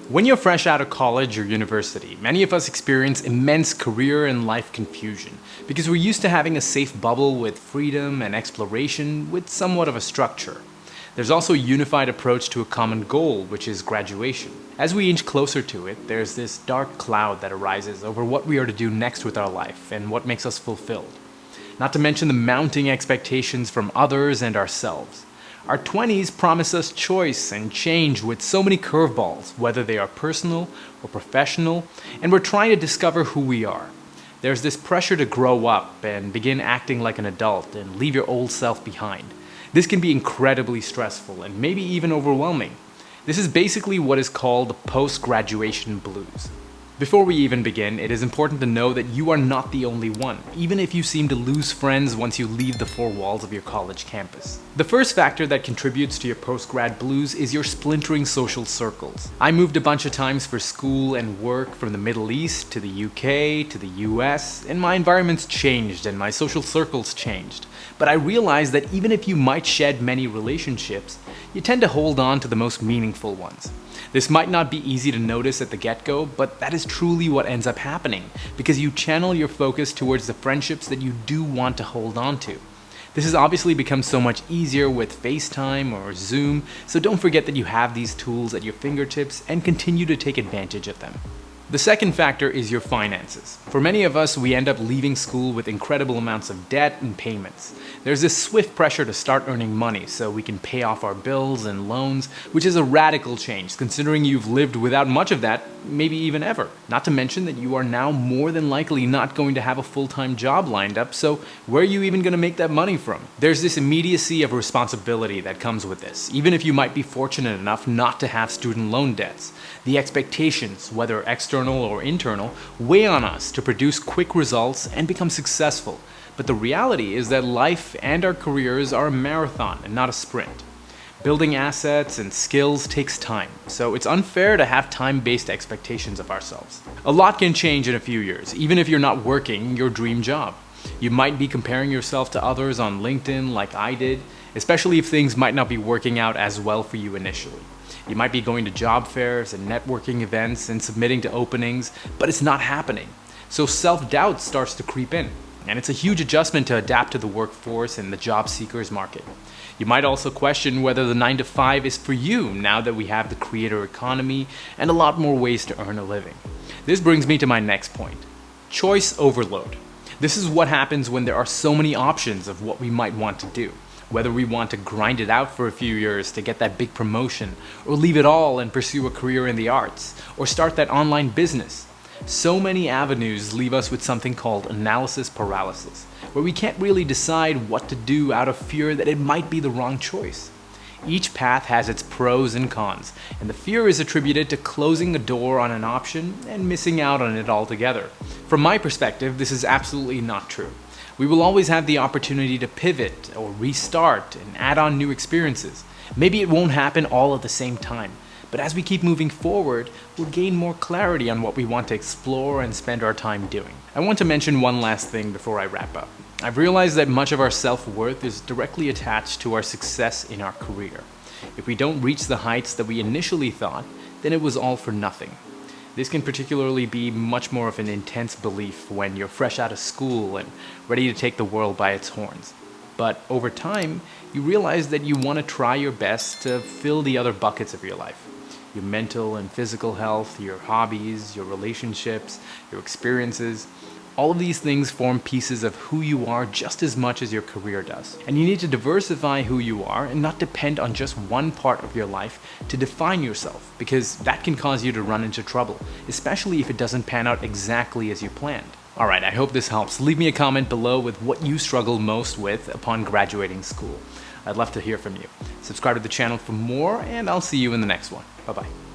When you're fresh out of college or university, many of us experience immense career and life confusion because we're used to having a safe bubble with freedom and exploration with somewhat of a structure. There's also a unified approach to a common goal, which is graduation. As we inch closer to it, there's this dark cloud that arises over what we are to do next with our life and what makes us fulfilled. Not to mention the mounting expectations from others and ourselves. Our 20s promise us choice and change with so many curveballs, whether they are personal or professional, and we're trying to discover who we are. There's this pressure to grow up and begin acting like an adult and leave your old self behind. This can be incredibly stressful and maybe even overwhelming. This is basically what is called post-graduation blues. Before we even begin, it is important to know that you are not the only one, even if you seem to lose friends once you leave the four walls of your college campus. The first factor that contributes to your post-grad blues is your splintering social circles. I moved a bunch of times for school and work from the Middle East to the UK to the US, and my environments changed and my social circles changed. But I realized that even if you might shed many relationships, you tend to hold on to the most meaningful ones. This might not be easy to notice at the get-go, but that is truly what ends up happening, because you channel your focus towards the friendships that you do want to hold on to. This has obviously become so much easier with FaceTime or Zoom, so don't forget that you have these tools at your fingertips and continue to take advantage of them. The second factor is your finances. For many of us, we end up leaving school with incredible amounts of debt and payments. There's this swift pressure to start earning money so we can pay off our bills and loans, which is a radical change considering you've lived without much of that, maybe even ever. Not to mention that you are now more than likely not going to have a full-time job lined up, so where are you even going to make that money from? There's this immediacy of responsibility that comes with this, even if you might be fortunate enough not to have student loan debts. The expectations, whether external or internal, weigh on us to produce quick results and become successful. But the reality is that life and our careers are a marathon and not a sprint. Building assets and skills takes time, so it's unfair to have time-based expectations of ourselves. A lot can change in a few years, even if you're not working your dream job. You might be comparing yourself to others on LinkedIn like I did, especially if things might not be working out as well for you initially. You might be going to job fairs and networking events and submitting to openings, but it's not happening. So self-doubt starts to creep in, and it's a huge adjustment to adapt to the workforce and the job seekers market. You might also question whether the 9-to-5 is for you now that we have the creator economy and a lot more ways to earn a living. This brings me to my next point. Choice overload. This is what happens when there are so many options of what we might want to do. Whether we want to grind it out for a few years to get that big promotion, or leave it all and pursue a career in the arts, or start that online business. So many avenues leave us with something called analysis paralysis, where we can't really decide what to do out of fear that it might be the wrong choice. Each path has its pros and cons, and the fear is attributed to closing a door on an option and missing out on it altogether. From my perspective, this is absolutely not true. We will always have the opportunity to pivot or restart and add on new experiences. Maybe it won't happen all at the same time, but as we keep moving forward, we'll gain more clarity on what we want to explore and spend our time doing. I want to mention one last thing before I wrap up. I've realized that much of our self-worth is directly attached to our success in our career. If we don't reach the heights that we initially thought, then it was all for nothing. This can particularly be much more of an intense belief when you're fresh out of school and ready to take the world by its horns. But over time, you realize that you want to try your best to fill the other buckets of your life. Your mental and physical health, your hobbies, your relationships, your experiences. All of these things form pieces of who you are just as much as your career does. And you need to diversify who you are and not depend on just one part of your life to define yourself, because that can cause you to run into trouble, especially if it doesn't pan out exactly as you planned. Alright, I hope this helps. Leave me a comment below with what you struggle most with upon graduating school. I'd love to hear from you. Subscribe to the channel for more, and I'll see you in the next one. Bye-bye.